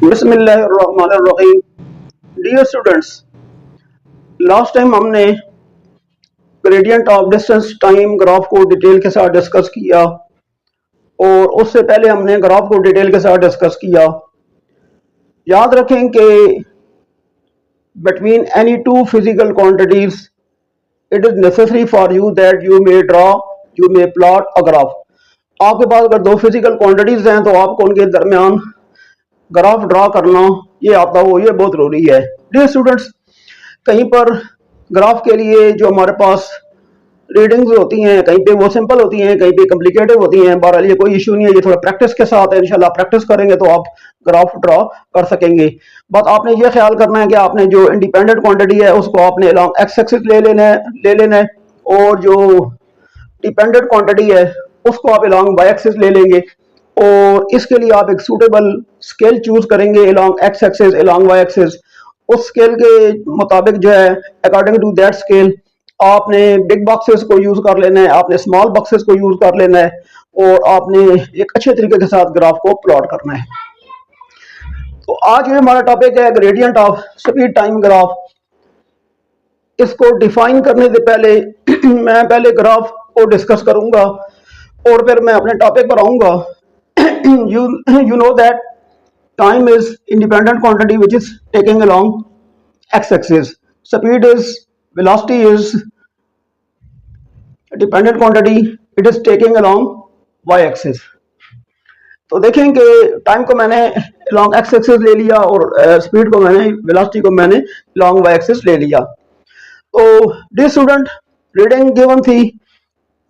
बिस्मिल्लाहिर्रहमानिर्रहीम। Dear students, last time हमने gradient of distance time graph को डिटेल के साथ डिस्कस किया और उससे पहले हमने ग्राफ को डिटेल के साथ डिस्कस किया। याद रखें कि between any two physical quantities it is necessary for you that you may plot a graph। आपके पास अगर दो फिजिकल क्वांटिटीज हैं तो आपको उनके दरमियान ग्राफ ड्रा करना ये आता हो, ये बहुत जरूरी है। डियर स्टूडेंट्स, कहीं पर ग्राफ के लिए जो हमारे पास रीडिंग्स होती हैं, कहीं पे वो सिंपल होती हैं, कहीं पे कॉम्प्लिकेटेड होती हैं। बहरहाल ये कोई इशू नहीं है, ये थोड़ा प्रैक्टिस के साथ है। इंशाल्लाह प्रैक्टिस करेंगे तो आप ग्राफ ड्रा कर सकेंगे। बट आपने ये ख्याल करना है कि आपने जो इंडिपेंडेंट क्वांटिटी है उसको आपने अलॉन्ग एक्स एक्सिस ले लेना है और जो डिपेंडेंट क्वांटिटी है उसको आप अलॉन्ग वाई एक्सिस ले लेंगे। और इसके लिए आप एक सूटेबल स्केल चूज करेंगे along X axis along Y axis. उस स्केल के मुताबिक जो है अकॉर्डिंग टू दैट स्केल आपने बिग बॉक्सेस को यूज कर लेना है, आपने स्मॉल बॉक्सेस को यूज कर लेना है और आपने एक अच्छे तरीके के साथ ग्राफ को प्लॉट करना है। तो आज ये हमारा टॉपिक है gradient of speed time graph. इसको डिफाइन करने से पहले मैं पहले ग्राफ को डिस्कस करूंगा और फिर मैं अपने टॉपिक पर आऊंगा। you know that time is independent quantity which is taking along x-axis. Speed is velocity is dependent quantity, it is taking along y-axis. तो देखें कि टाइम को मैंने along x-axis ले लिया और स्पीड को मैंने वेलोसिटी को मैंने along y-axis ले लिया। तो डियर स्टूडेंट, रीडिंग गिवन थी,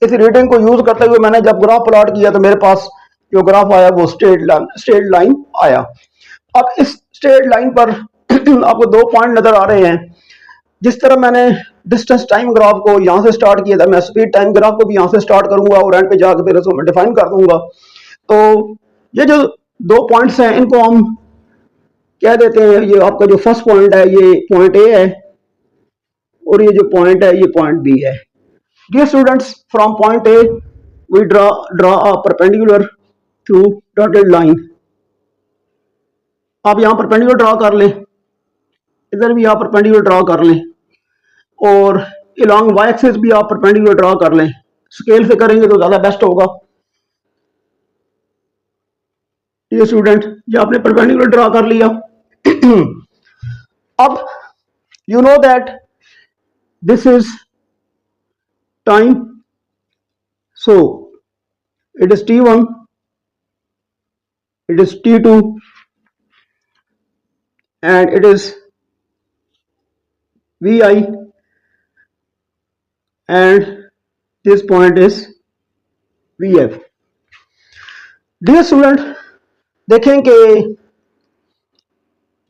इस रीडिंग को यूज करते हुए मैंने जब ग्राफ प्लॉट किया तो मेरे पास जो ग्राफ आया वो स्ट्रेट लाइन आया। अब इस स्ट्रेट लाइन पर आपको दो पॉइंट नजर आ रहे हैं। जिस तरह मैंने डिस्टेंस टाइम ग्राफ को यहाँ से स्टार्ट किया था, मैं स्पीड टाइम ग्राफ को भी यहाँ से स्टार्ट करूंगा और एंड पे जाकर फिर इसको मैं डिफाइन कर दूंगा। तो ये जो दो पॉइंट्स हैं इनको हम क्या देते हैं, ये आपका जो फर्स्ट पॉइंट है ये पॉइंट ए है और ये जो पॉइंट है ये पॉइंट बी है। Dear students, from point A we draw a perpendicular through dotted line. आप यहां परपेंडिकुलर ड्रा कर लें, इधर भी आप परपेंडिकुलर ड्रा कर लें और अलॉन्ग वाई एक्सिस भी आप परपेंडिकुलर ड्रा कर लें। स्केल से करेंगे तो ज्यादा बेस्ट होगा। ये स्टूडेंट, ये आपने परपेंडिकुलर ड्रा कर लिया। अब you know that this is time, so it is t1, it is t2 and it is vi and this point is vf। Dear student, देखें कि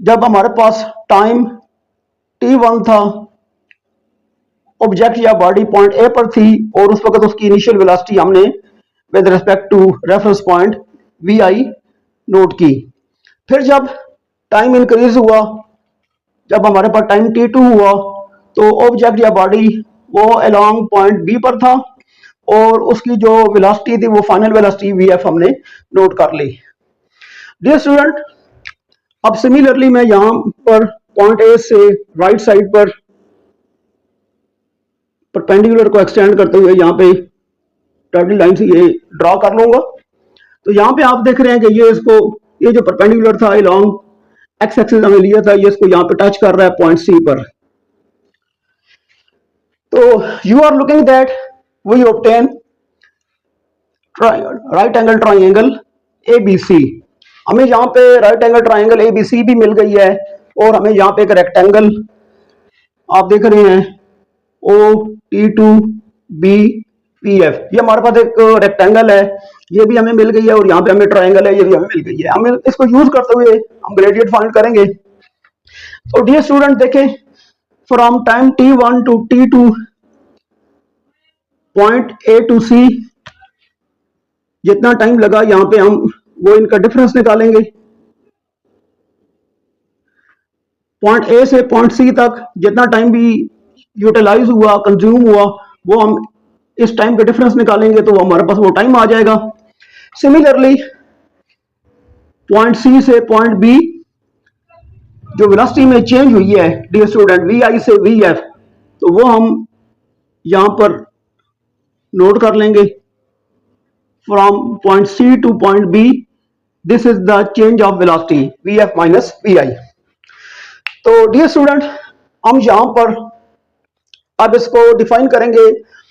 जब हमारे पास टाइम t1 था, ऑब्जेक्ट या बॉडी पॉइंट ए पर थी और उस वक्त उसकी इनिशियल वेलोसिटी हमने with respect to reference point V I note की। फिर जब टाइम इंक्रीज हुआ, जब हमारे पास टाइम t2 हुआ तो ऑब्जेक्ट या बॉडी वो अलोंग पॉइंट बी पर था और उसकी जो वेलोसिटी थी वो फाइनल वेलोसिटी vf हमने नोट कर ली। डियर स्टूडेंट, अब सिमिलरली मैं यहां पर पॉइंट ए से राइट साइड पर परपेंडिकुलर को एक्सटेंड करते हुए यहाँ पे डॉटेड लाइन से ये ड्रॉ कर लूंगा। तो यहाँ पे आप देख रहे हैं कि ये जो परपेंडिकुलर था अलॉन्ग एक्स एक्सिस हमें लिया था, ये इसको यहाँ पे टच कर रहा है पॉइंट सी पर। तो you are looking that we obtain right angle triangle ABC. हमें यहाँ पे राइट एंगल ट्राइंगल एबीसी भी मिल गई है और हमें यहाँ पे एक रेक्टेंगल आप देख रहे हैं O-T2-B PF, ये हमारे पास एक रेक्टेंगल है, ये भी हमें मिल गई है और यहाँ पे हमें ट्रायंगल है, ये भी हमें मिल गई है। हमें इसको यूज करते हुए हम ग्रेडियंट फाइंड करेंगे। तो डियर स्टूडेंट, देखें from time t1 to t2 point A to C जितना टाइम लगा, यहाँ पे हम वो इनका डिफरेंस निकालेंगे। पॉइंट ए से पॉइंट सी तक जितना टाइम भी यूटिलाइज हुआ, कंज्यूम हुआ, वो हम इस टाइम का डिफरेंस निकालेंगे तो हमारे पास वो टाइम आ जाएगा। सिमिलरली पॉइंट सी से पॉइंट बी जो वेलोसिटी में चेंज हुई है डियर स्टूडेंट वी आई से वी एफ, तो वो हम यहां पर नोट कर लेंगे। From point C to point B, this is the change of velocity V F minus V I. तो डियर स्टूडेंट हम यहां पर अब इसको डिफाइन करेंगे।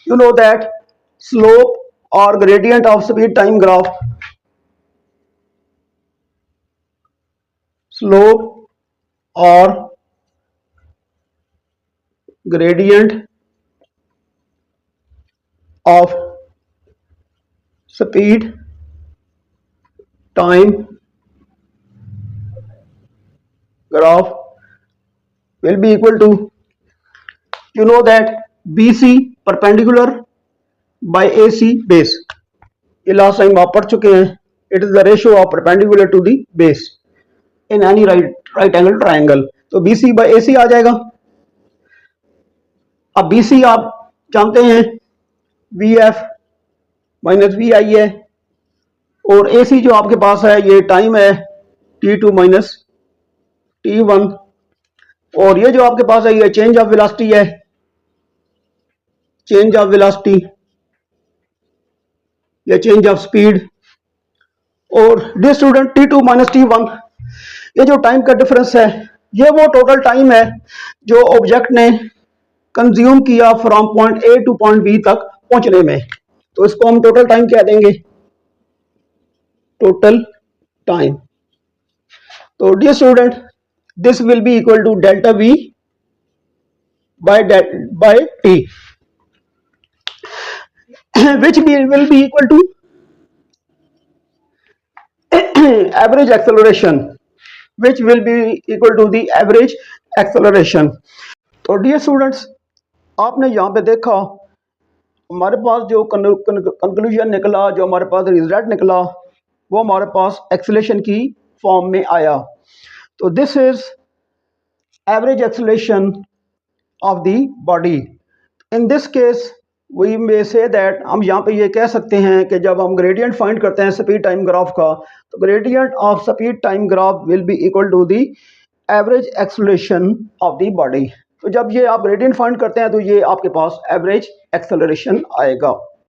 यू नो दैट स्लोप और gradient of speed time graph, slope और gradient of speed time graph will be equal to, you know that BC perpendicular by AC base, ये लास्ट टाइम आप पढ़ चुके हैं। It is the ratio of perpendicular to the base in any right angle triangle, तो BC by AC आ जाएगा। अब BC आप जानते हैं VF माइनस VI है, और AC जो आपके पास है ये टाइम है T2 माइनस T1, और ये जो आपके पास है ये चेंज ऑफ वेलोसिटी है, चेंज ऑफ वेलोसिटी या चेंज ऑफ स्पीड। और dear student T2 minus T1, ये जो टाइम का डिफरेंस है ये वो टोटल टाइम है जो ऑब्जेक्ट ने कंज्यूम किया from point A to point B तक पहुंचने में, तो इसको हम टोटल टाइम कह देंगे, टोटल टाइम। तो dear student this will be equal to delta V by T, which will be equal to average acceleration, which will be equal to the average acceleration। तो डियर स्टूडेंट्स आपने यहाँ पे देखा हमारे पास जो कंक्लूजन निकला, जो हमारे पास रिजल्ट निकला, वो हमारे पास एक्सेलरेशन की फॉर्म में आया। तो this is average acceleration of the body. In this case we may say that, हम यहाँ पे ये कह सकते हैं कि जब हम ग्रेडियंट फाइंड करते हैं स्पीड टाइम ग्राफ का, तो gradient of speed time graph will be equal to the average acceleration of the body. तो जब ये आप ग्रेडियंट फाइंड करते हैं तो ये आपके पास एवरेज एक्सेलरेशन आएगा।